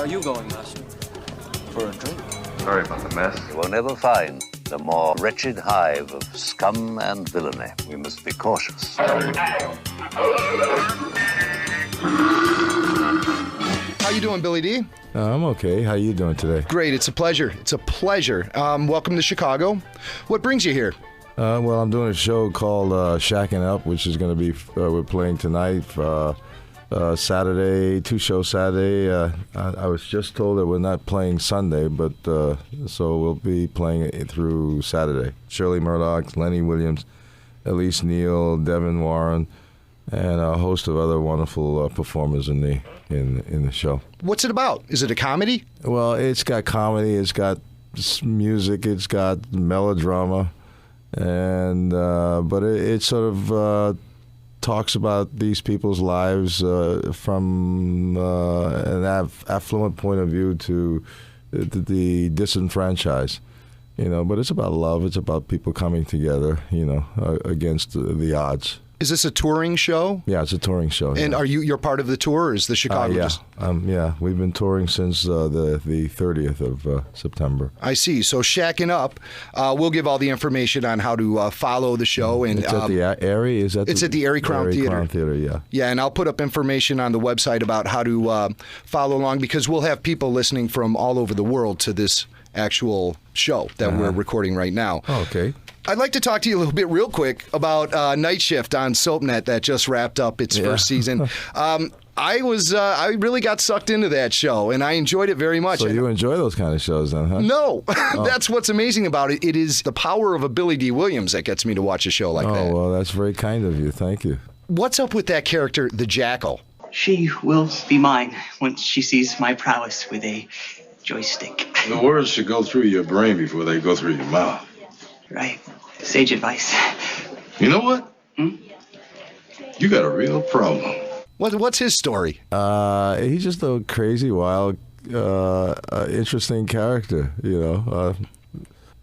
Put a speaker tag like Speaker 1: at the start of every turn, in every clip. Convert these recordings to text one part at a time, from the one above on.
Speaker 1: are you going, Master?
Speaker 2: For a drink.
Speaker 3: Sorry about the mess.
Speaker 4: You will never find a more wretched hive of scum and villainy. We must be cautious.
Speaker 5: How you doing, Billy Dee?
Speaker 6: I'm okay. How you doing today?
Speaker 5: Great. It's a pleasure. Welcome to Chicago. What brings you here?
Speaker 6: Well, I'm doing a show called Shacking Up, which is going to be, we're playing tonight, Saturday, 2 shows Saturday. I was just told that we're not playing Sunday, but so we'll be playing it through Saturday. Shirley Murdoch, Lenny Williams, Elise Neal, Devin Warren, and a host of other wonderful performers in the show.
Speaker 5: What's it about? Is it a comedy?
Speaker 6: Well, it's got comedy, it's got music, it's got melodrama, and but it sort of talks about these people's lives from an affluent point of view to the disenfranchised. But it's about love. It's about people coming together, against the odds.
Speaker 5: Is this a touring show?
Speaker 6: Yeah, it's a touring show.
Speaker 5: And
Speaker 6: yeah.
Speaker 5: you're part of the tour, or is the Chicago?
Speaker 6: Yeah, we've been touring since the 30th of September.
Speaker 5: I see. So Shacking Up, we'll give all the information on how to follow the show. And
Speaker 6: it's at the Erie.
Speaker 5: It's at the Erie Crown Theater.
Speaker 6: Crown Theater, yeah.
Speaker 5: Yeah, and I'll put up information on the website about how to follow along, because we'll have people listening from all over the world to this actual show that we're recording right now.
Speaker 6: Oh, okay.
Speaker 5: I'd like to talk to you a little bit real quick about Night Shift on SoapNet that just wrapped up its first season. I really got sucked into that show, and I enjoyed it very much.
Speaker 6: So you enjoy those kind of shows then, huh?
Speaker 5: No. That's what's amazing about it. It is the power of a Billy Dee Williams that gets me to watch a show like that.
Speaker 6: Oh, well, that's very kind of you. Thank you.
Speaker 5: What's up with that character, the Jackal?
Speaker 7: She will be mine once she sees my prowess with a joystick.
Speaker 8: The words should go through your brain before they go through your mouth.
Speaker 7: Right. Sage advice.
Speaker 8: You know what? You got a real problem.
Speaker 5: What's his story?
Speaker 6: He's just a crazy, wild, interesting character,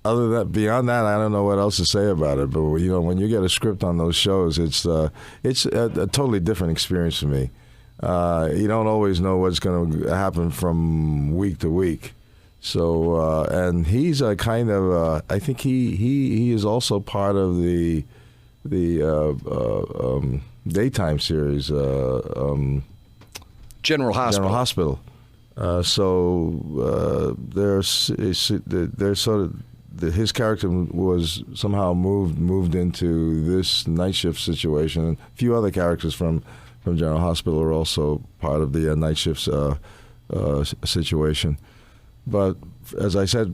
Speaker 6: Other than that, beyond that, I don't know what else to say about it. But when you get a script on those shows, it's a totally different experience for me. You don't always know what's going to happen from week to week. So and he's a kind of I think he is also part of the daytime series
Speaker 5: General
Speaker 6: Hospital. So there's sort of his character was somehow moved into this night shift situation. And a few other characters from General Hospital are also part of the night shift situation. But as I said,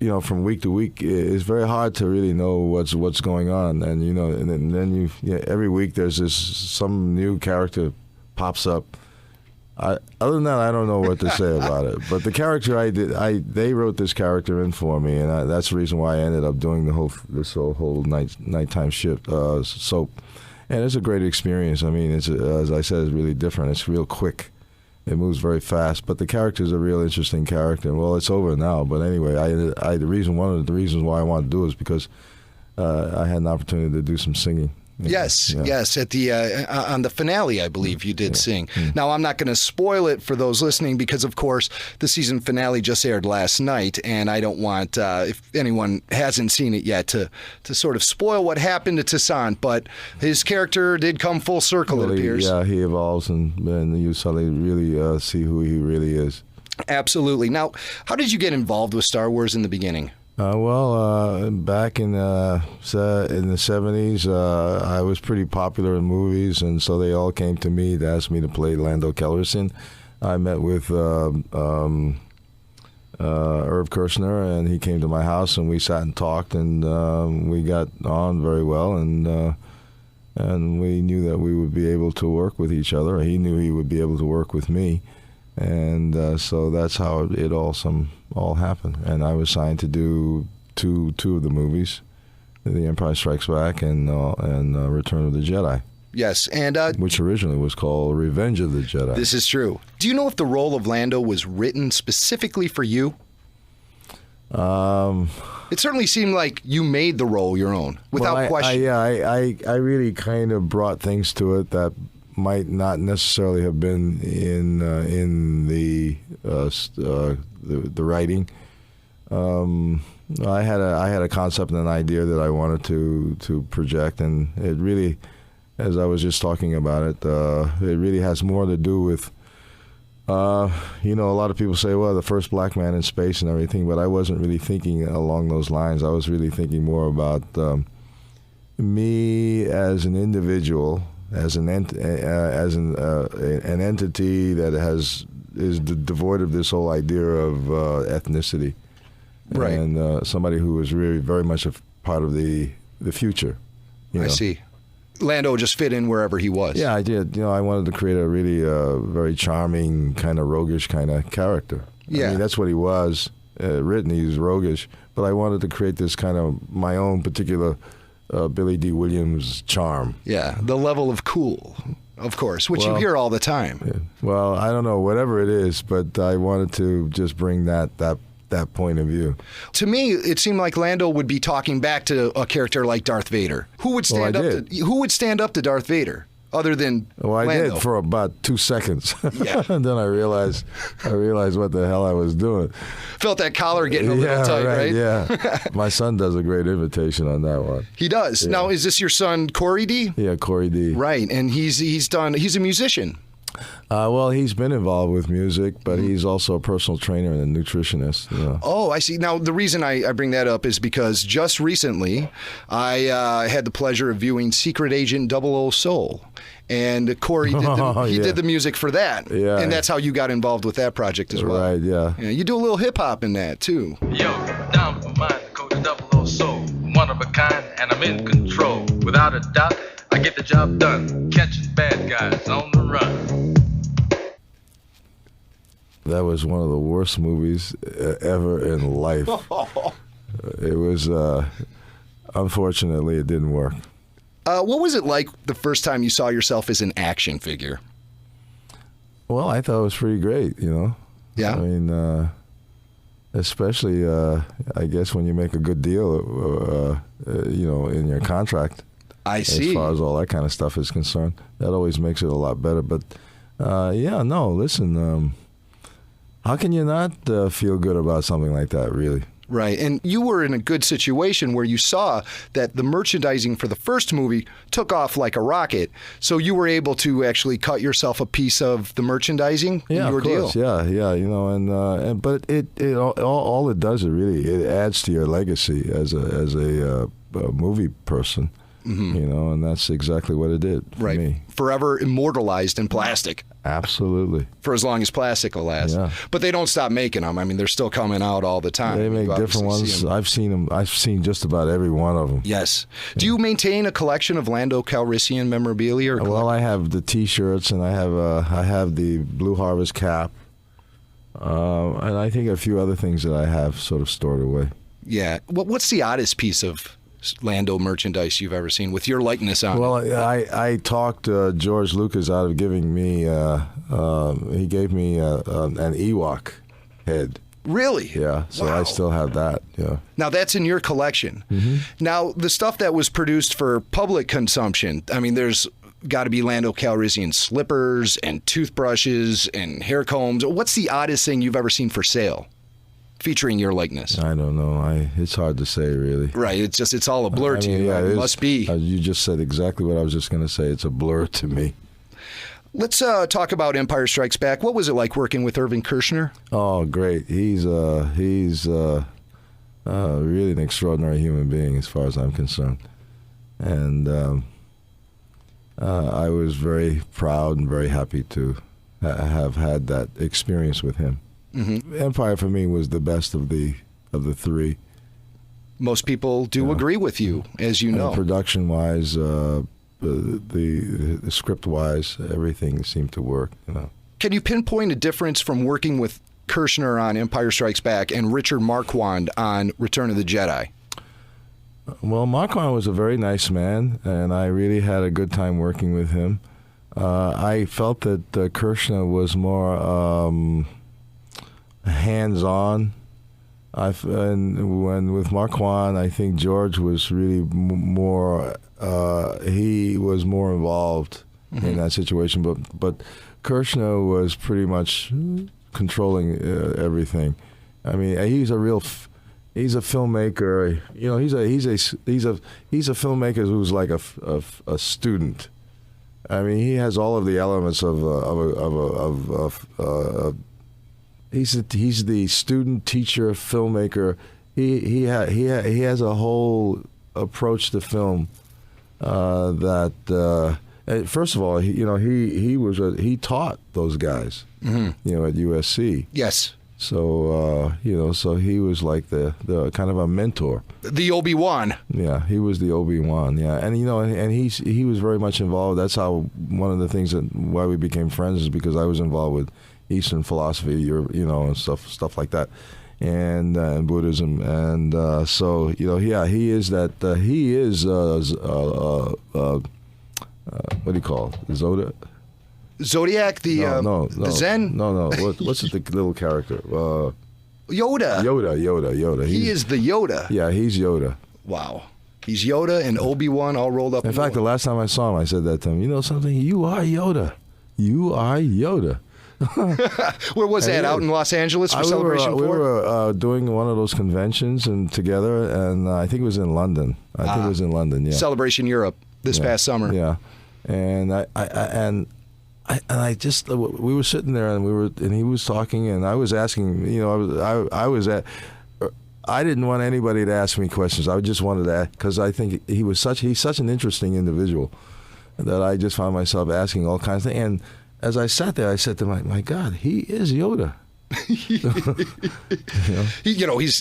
Speaker 6: from week to week, it's very hard to really know what's going on. And and then every week there's some new character pops up. Other than that, I don't know what to say about it. But the character they wrote this character in for me, and that's the reason why I ended up doing this whole nighttime shift soap. And it's a great experience. I mean, it's as I said, it's really different. It's real quick. It moves very fast, but the character is a real interesting character. Well, it's over now, but anyway, one of the reasons why I wanted to do it is because I had an opportunity to do some singing.
Speaker 5: Yes. At the on the finale, I believe you did sing. Now, I'm not going to spoil it for those listening because, of course, the season finale just aired last night, and I don't want, if anyone hasn't seen it yet, to sort of spoil what happened to Toussaint. But his character did come full circle, it appears.
Speaker 6: Yeah, he evolves, and you suddenly really see who he really is.
Speaker 5: Absolutely. Now, how did you get involved with Star Wars in the beginning?
Speaker 6: Back in the 70s, I was pretty popular in movies, and so they all came to me to ask me to play Lando Calrissian. I met with Herman Kirchner, and he came to my house, and we sat and talked, and we got on very well, and we knew that we would be able to work with each other. He knew he would be able to work with me. And so that's how it all happened. And I was signed to do two of the movies, The Empire Strikes Back and Return of the Jedi.
Speaker 5: Yes, and
Speaker 6: which originally was called Revenge of the Jedi.
Speaker 5: This is true. Do you know if the role of Lando was written specifically for you? It certainly seemed like you made the role your own, without question.
Speaker 6: I really kind of brought things to it that might not necessarily have been in the writing. I had a concept and an idea that I wanted to project, and it really, as I was just talking about it, it really has more to do with. A lot of people say, well, the first black man in space and everything, but I wasn't really thinking along those lines. I was really thinking more about me as an individual, as an entity that is devoid of this whole idea of ethnicity,
Speaker 5: right?
Speaker 6: And somebody who is really very much a part of the future.
Speaker 5: I see. Lando just fit in wherever he was.
Speaker 6: Yeah, I did. I wanted to create a really very charming, kind of roguish kind of character.
Speaker 5: Yeah.
Speaker 6: I mean, that's what he was. Written, he was roguish. But I wanted to create this kind of my own particular Billy Dee Williams charm.
Speaker 5: Yeah, the level of cool, of course, which you hear all the time.
Speaker 6: Yeah. Well, I don't know, whatever it is, but I wanted to just bring that point of view.
Speaker 5: To me, it seemed like Lando would be talking back to a character like Darth Vader. Who would stand up to Darth Vader other than
Speaker 6: I
Speaker 5: Lando?
Speaker 6: did for about 2 seconds.
Speaker 5: Yeah.
Speaker 6: And then I realized what the hell I was doing.
Speaker 5: Felt that collar getting a little tight, right?
Speaker 6: Yeah. My son does a great imitation on that one.
Speaker 5: He does.
Speaker 6: Yeah.
Speaker 5: Now, is this your son, Corey Dee?
Speaker 6: Yeah, Corey Dee.
Speaker 5: Right, and he's a musician.
Speaker 6: Well, he's been involved with music, but he's also a personal trainer and a nutritionist.
Speaker 5: Oh, I see. Now, the reason I bring that up is because just recently I had the pleasure of viewing Secret Agent 00 Soul. And Corey did the music for that.
Speaker 6: Yeah.
Speaker 5: And that's how you got involved with that project as well.
Speaker 6: Right, yeah.
Speaker 5: You do a little hip-hop in that, too.
Speaker 1: Yo, down for mine, Coach 00 Soul. One of a kind, and I'm in control. Without a doubt, I get the job done. Catching bad guys on the run.
Speaker 6: That was one of the worst movies ever in life. It was, unfortunately, it didn't work.
Speaker 5: What was it like the first time you saw yourself as an action figure?
Speaker 6: Well, I thought it was pretty great,
Speaker 5: Yeah.
Speaker 6: I mean, especially, I guess, when you make a good deal, in your contract.
Speaker 5: I see.
Speaker 6: As far as all that kind of stuff is concerned. That always makes it a lot better. But, listen, how can you not feel good about something like that, really?
Speaker 5: Right. And you were in a good situation where you saw that the merchandising for the first movie took off like a rocket. So you were able to actually cut yourself a piece of the mercandising in your deal.
Speaker 6: Yeah, but it all it does is it adds to your legacy as a movie person. Mm-hmm. And that's exactly what it did for me.
Speaker 5: Forever immortalized in plastic.
Speaker 6: Absolutely.
Speaker 5: For as long as plastic will last.
Speaker 6: Yeah.
Speaker 5: But they don't stop making them. I mean, they're still coming out all the time.
Speaker 6: They make different ones. I've seen them. I've seen just about every one of them.
Speaker 5: Yes. Do you maintain a collection of Lando Calrissian memorabilia?
Speaker 6: Well, I have the T-shirts, and I have the Blue Harvest cap, and I think a few other things that I have sort of stored away.
Speaker 5: Yeah. What's the oddest piece of Lando merchandise you've ever seen with your likeness on it?
Speaker 6: Well, I talked George Lucas out of giving me, he gave me an Ewok head.
Speaker 5: Really?
Speaker 6: Yeah, so
Speaker 5: Wow.
Speaker 6: I still have that, yeah.
Speaker 5: Now, that's in your collection.
Speaker 6: Mm-hmm.
Speaker 5: Now, the stuff that was produced for public consumption, I mean, there's got to be Lando Calrissian slippers and toothbrushes and hair combs. What's the oddest thing you've ever seen for sale featuring your likeness?
Speaker 6: I don't know. It's hard to say, really.
Speaker 5: Right. It's all a blur to you.
Speaker 6: Yeah,
Speaker 5: it must be.
Speaker 6: You just said exactly what I was just going to say. It's a blur to me.
Speaker 5: Let's talk about Empire Strikes Back. What was it like working with Herman Kirchner?
Speaker 6: Oh, great. He's really an extraordinary human being as far as I'm concerned. And I was very proud and very happy to have had that experience with him. Mm-hmm. Empire for me was the best of the three.
Speaker 5: Most people do agree with you, as you know.
Speaker 6: Production wise, the script wise, everything seemed to work.
Speaker 5: Can you pinpoint a difference from working with Kirchner on Empire Strikes Back and Richard Marquand on Return of the Jedi?
Speaker 6: Well, Marquand was a very nice man, and I really had a good time working with him. I felt that Kirchner was more hands-on. And with Marquand, I think George was really more. He was more involved in that situation. But Kirchner was pretty much controlling everything. I mean, he's a filmmaker. You know, he's a filmmaker who's like a student. I mean, he has all of the elements of he's the student, teacher, filmmaker. He has a whole approach to film that. First of all, he taught those guys, you know, at USC.
Speaker 5: Yes.
Speaker 6: So so he was like the kind of a mentor.
Speaker 5: The Obi-Wan.
Speaker 6: Yeah, he was the Obi-Wan. Yeah, and and he was very much involved. That's how one of the things why we became friends is because I was involved with Eastern philosophy, and stuff like that, and Buddhism, and so he is that. He is what do you call it?
Speaker 5: Zodiac, the Zen?
Speaker 6: No. What's the little character?
Speaker 5: Yoda.
Speaker 6: Yoda.
Speaker 5: He is the Yoda.
Speaker 6: Yeah, he's Yoda.
Speaker 5: Wow. He's Yoda and Obi-Wan all rolled up.
Speaker 6: In fact, the last time I saw him, I said that to him. You know something? You are Yoda. You are Yoda.
Speaker 5: Where was that? Out in Los Angeles for Celebration 4?
Speaker 6: We were doing one of those conventions together, and I think it was in London. I think it was in London, yeah.
Speaker 5: Celebration Europe this past summer.
Speaker 6: Yeah. And I just we were sitting there and he was talking and I was asking, I didn't want anybody to ask me questions. I just wanted to ask because I think he's such an interesting individual that I just found myself asking all kinds of things. And as I sat there, I said to my God, he is Yoda.
Speaker 5: He's actually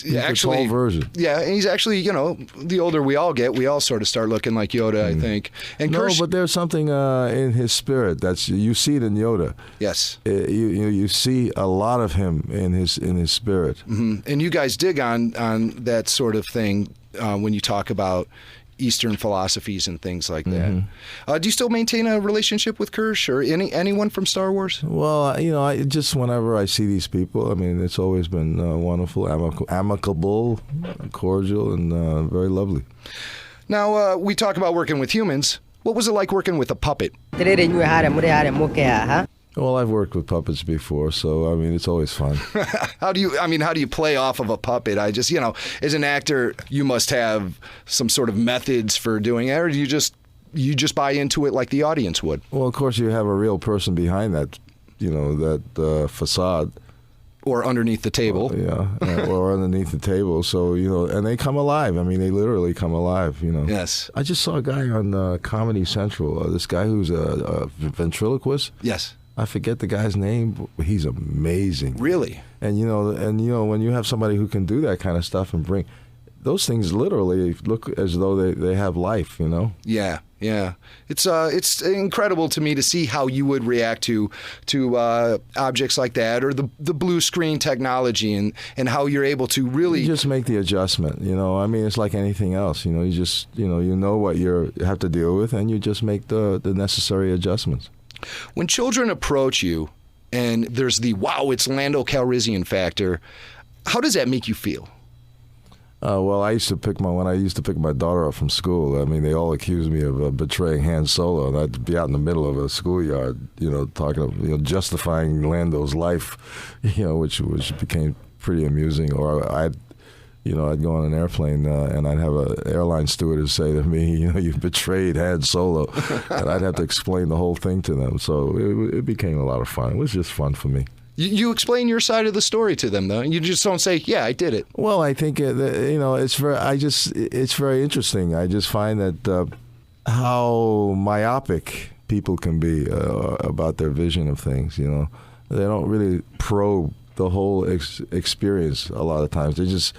Speaker 6: the tall version.
Speaker 5: Yeah, and he's actually, the older we all get, we all sort of start looking like Yoda, I think. And
Speaker 6: but there's something in his spirit you see it in Yoda.
Speaker 5: Yes,
Speaker 6: you see a lot of him in his spirit.
Speaker 5: Mm-hmm. And you guys dig on that sort of thing when you talk about Eastern philosophies and things like that. Do you still maintain a relationship with Kirsch or anyone from Star Wars?
Speaker 6: Well, I just whenever I see these people, I mean, it's always been wonderful, amicable, cordial, and very lovely.
Speaker 5: Now, we talk about working with humans. What was it like working with a puppet?
Speaker 6: Well, I've worked with puppets before, so I mean, it's always fun.
Speaker 5: How do you play off of a puppet? I just, as an actor, you must have some sort of methods for doing it, or do you just buy into it like the audience would?
Speaker 6: Well, of course, you have a real person behind that, that facade.
Speaker 5: Or underneath the table.
Speaker 6: Or underneath the table. So, and they come alive. I mean, they literally come alive,
Speaker 5: Yes.
Speaker 6: I just saw a guy on Comedy Central, this guy who's a ventriloquist.
Speaker 5: Yes.
Speaker 6: I forget the guy's name. He's amazing.
Speaker 5: Really?
Speaker 6: And when you have somebody who can do that kind of stuff and bring those things, literally look as though they have life.
Speaker 5: Yeah. It's incredible to me to see how you would react to objects like that or the blue screen technology and how you're able to really
Speaker 6: you just make the adjustment. I mean, it's like anything else. You just you know what you have to deal with, and you just make the necessary adjustments.
Speaker 5: When children approach you and there's the, wow, it's Lando Calrissian factor, how does that make you feel?
Speaker 6: Well, when I used to pick my daughter up from school, I mean, they all accused me of betraying Han Solo, and I'd be out in the middle of a schoolyard, talking, justifying Lando's life, which became pretty amusing. Or I'd go on an airplane and I'd have an airline stewardess say to me, you've betrayed Han Solo, and I'd have to explain the whole thing to them. So it became a lot of fun. It was just fun for me.
Speaker 5: You explain your side of the story to them, though. You just don't say, "Yeah, I did it."
Speaker 6: Well, I think it's very interesting. I just find that how myopic people can be about their vision of things. They don't really probe the whole experience a lot of times. They just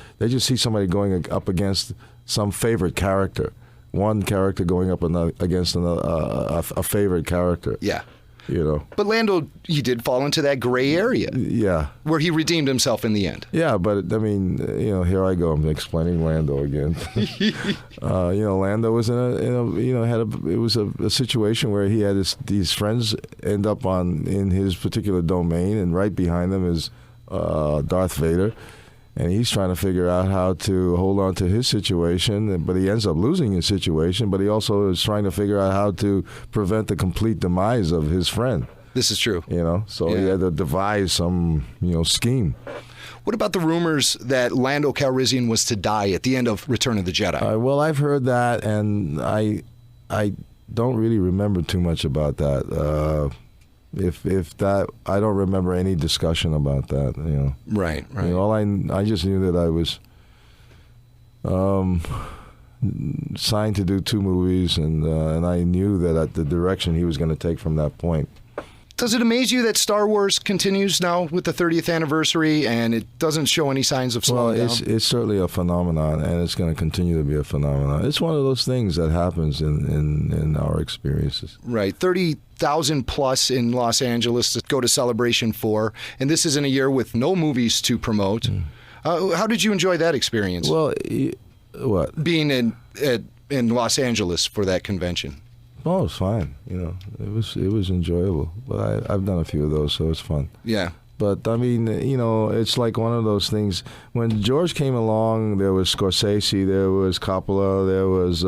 Speaker 6: see somebody going up against some favorite character, one character going up against a favorite character.
Speaker 5: Yeah. But Lando, he did fall into that gray area.
Speaker 6: Yeah.
Speaker 5: Where he redeemed himself in the end.
Speaker 6: Yeah, but I mean, here I go. I'm explaining Lando again. Lando was it was a situation where he had these friends end up in his particular domain, and right behind them is Darth Vader. And he's trying to figure out how to hold on to his situation, but he ends up losing his situation. But he also is trying to figure out how to prevent the complete demise of his friend.
Speaker 5: This is true.
Speaker 6: So he had to devise some, scheme.
Speaker 5: What about the rumors that Lando Calrissian was to die at the end of Return of the Jedi?
Speaker 6: Well, I've heard that, and I don't really remember too much about that. If that, I don't remember any discussion about that.
Speaker 5: Right.
Speaker 6: I just knew that I was signed to do 2 movies, and I knew that the direction he was going to take from that point.
Speaker 5: Does it amaze you that Star Wars continues now with the 30th anniversary and it doesn't show any signs of slowing down?
Speaker 6: It's certainly a phenomenon, and it's going to continue to be a phenomenon. It's one of those things that happens in our experiences.
Speaker 5: Right. 30,000 plus in Los Angeles to go to Celebration 4, and this is in a year with no movies to promote. How did you enjoy that experience?
Speaker 6: Well, what?
Speaker 5: Being in Los Angeles for that convention.
Speaker 6: Oh, it was fine. It was enjoyable. But I've done a few of those, so it's fun.
Speaker 5: Yeah.
Speaker 6: But I mean, it's like one of those things. When George came along, there was Scorsese, there was Coppola, there was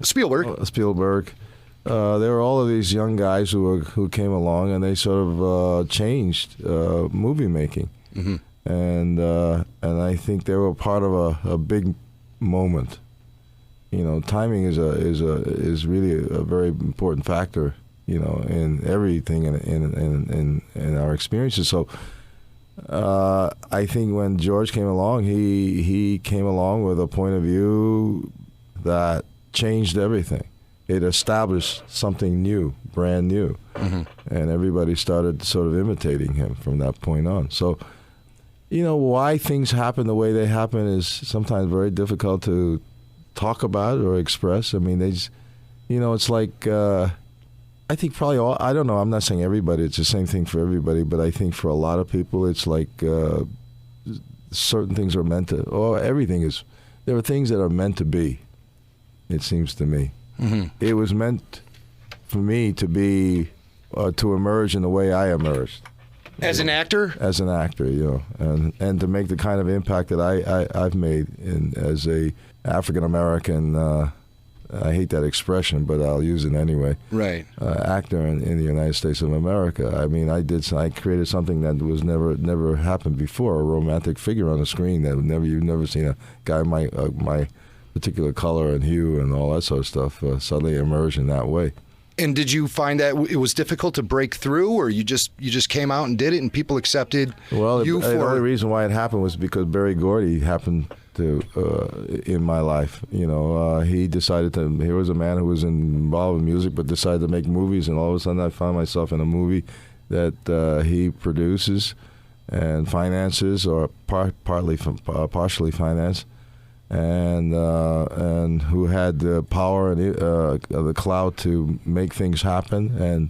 Speaker 6: Spielberg. There were all of these young guys who came along, and they sort of changed movie making.
Speaker 5: Mm-hmm.
Speaker 6: And I think they were part of a big moment. Timing is really a very important factor, in everything in our experiences. So I think when George came along, he came along with a point of view that changed everything. It established something new, brand new,
Speaker 5: mm-hmm.
Speaker 6: and everybody started sort of imitating him from that point on. So, why things happen the way they happen is sometimes very difficult to talk about or express. I mean, they just, it's like, I think probably I don't know, I'm not saying everybody, it's the same thing for everybody, but I think for a lot of people, it's like certain things are meant to, or everything is, there are things that are meant to be, it seems to me.
Speaker 5: Mm-hmm.
Speaker 6: It was meant for me to be, to emerge in the way I emerged.
Speaker 5: As an actor?
Speaker 6: As an actor, and to make the kind of impact that I've made as a African American, I hate that expression, but I'll use it anyway.
Speaker 5: Right.
Speaker 6: Actor in the United States of America. I mean, I created something that was never happened before. A romantic figure on the screen that you've never seen a guy my particular color and hue and all that sort of stuff suddenly emerge in that way.
Speaker 5: And did you find that it was difficult to break through, or you just came out and did it, and people accepted you for?
Speaker 6: The only reason why it happened was because Berry Gordy happened to in my life. He decided to. Here was a man who was involved in music, but decided to make movies, and all of a sudden I found myself in a movie that he produces and finances, or partially financed. And who had the power and the clout to make things happen, and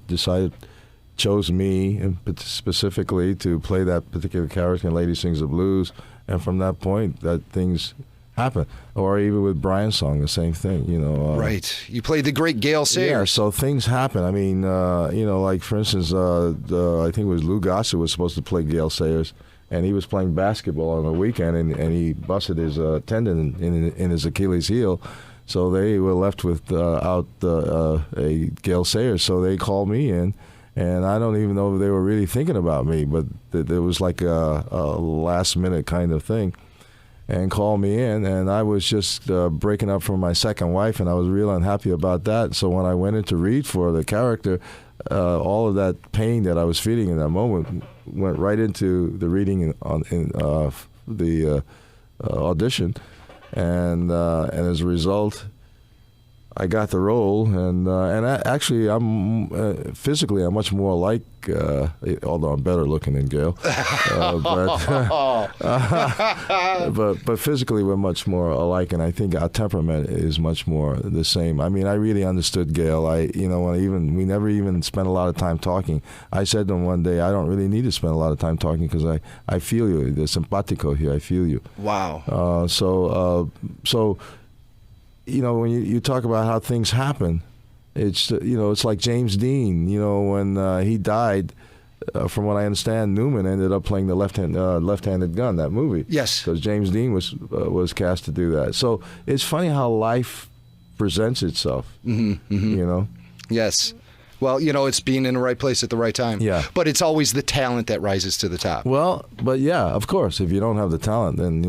Speaker 6: chose me specifically to play that particular character in Lady Sings the Blues, and from that point, that things happen. Or even with Brian's song, the same thing.
Speaker 5: Right. You played the great Gale Sayers.
Speaker 6: Yeah. So things happen. I mean, like for instance, I think it was Lou Gossett was supposed to play Gale Sayers. And he was playing basketball on a weekend, and he busted his tendon in his Achilles heel. So they were left without a Gale Sayers. So they called me in, and I don't even know if they were really thinking about me, but it was like a last-minute kind of thing. And called me in, and I was just breaking up from my second wife, and I was real unhappy about that. So when I went in to read for the character, all of that pain that I was feeling in that moment went right into the reading in the audition, and as a result, I got the role, and actually, I'm physically I'm much more like, although I'm better looking than Gale, but physically we're much more alike, and I think our temperament is much more the same. I mean, I really understood Gale. We never even spent a lot of time talking. I said to him one day, I don't really need to spend a lot of time talking because I feel you. There's simpatico here. I feel you.
Speaker 5: Wow.
Speaker 6: So. When you talk about how things happen, it's it's like James Dean. When he died, from what I understand, Newman ended up playing the left-handed gun, that movie.
Speaker 5: Yes.
Speaker 6: Because James Dean was cast to do that. So it's funny how life presents itself, you know?
Speaker 5: Yes. Well, it's being in the right place at the right time.
Speaker 6: Yeah.
Speaker 5: But it's always the talent that rises to the top.
Speaker 6: Well, but yeah, of course, if you don't have the talent, then,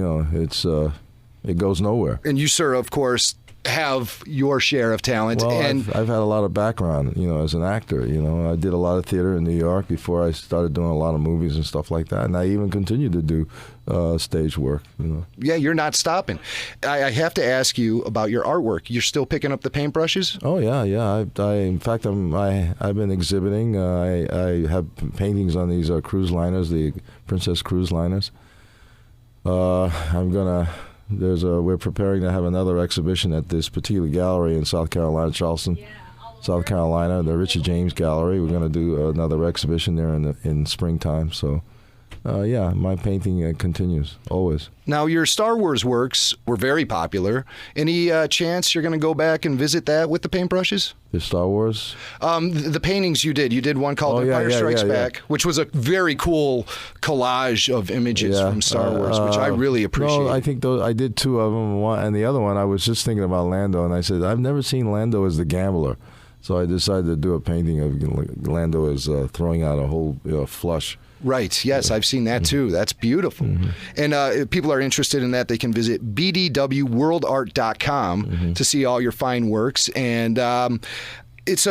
Speaker 6: it goes nowhere.
Speaker 5: And you, sir, of course, have your share of talent.
Speaker 6: Well,
Speaker 5: and
Speaker 6: I've had a lot of background, as an actor. I did a lot of theater in New York before I started doing a lot of movies and stuff like that. And I even continue to do stage work.
Speaker 5: Yeah, you're not stopping. I have to ask you about your artwork. You're still picking up the paintbrushes?
Speaker 6: Oh yeah. In fact, I've been exhibiting. I have paintings on these cruise liners, the Princess cruise liners. We're preparing to have another exhibition at this particular gallery in South Carolina, Charleston, South Carolina, the Richard James Gallery. We're going to do another exhibition there in springtime. So, my painting continues always.
Speaker 5: Now, your Star Wars works were very popular. Any chance you're going to go back and visit that with the paintbrushes?
Speaker 6: The Star Wars?
Speaker 5: The paintings you did. You did one called Empire Strikes Back, which was a very cool collage of images from Star Wars, which I really appreciate.
Speaker 6: No, I think I did two of them. One, and the other one, I was just thinking about Lando, and I said, I've never seen Lando as the gambler. So I decided to do a painting of Lando as throwing out a whole flush.
Speaker 5: Right. Yes, I've seen that too. That's beautiful. And if people are interested in that, they can visit bdwworldart.com to see all your fine works. And it's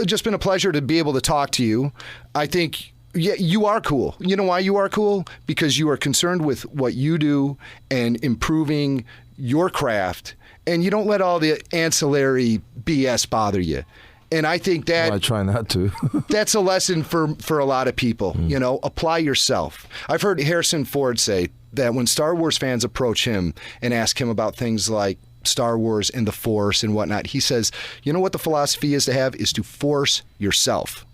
Speaker 5: just been a pleasure to be able to talk to you. I think you are cool. You know why you are cool? Because you are concerned with what you do and improving your craft, and you don't let all the ancillary BS bother you. And I think that
Speaker 6: I try not to.
Speaker 5: that's a lesson for a lot of people. Apply yourself. I've heard Harrison Ford say that when Star Wars fans approach him and ask him about things like Star Wars and the Force and whatnot, he says, what the philosophy is to force yourself.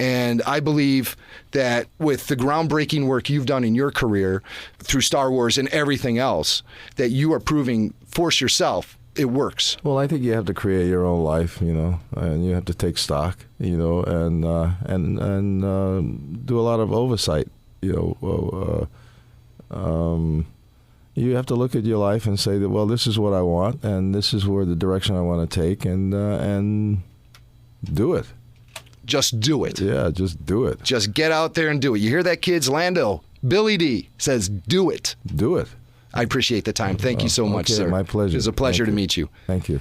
Speaker 5: And I believe that with the groundbreaking work you've done in your career through Star Wars and everything else, that you are proving force yourself. It works.
Speaker 6: Well, I think you have to create your own life, and you have to take stock, and do a lot of oversight, You have to look at your life and say that, well, this is what I want, and this is where the direction I want to take, and do it.
Speaker 5: Just do it.
Speaker 6: Yeah, just do it.
Speaker 5: Just get out there and do it. You hear that, kids? Lando, Billy Dee says, do it.
Speaker 6: Do it.
Speaker 5: I appreciate the time. Thank you so much, sir.
Speaker 6: My pleasure.
Speaker 5: It was a pleasure to meet you.
Speaker 6: Thank you.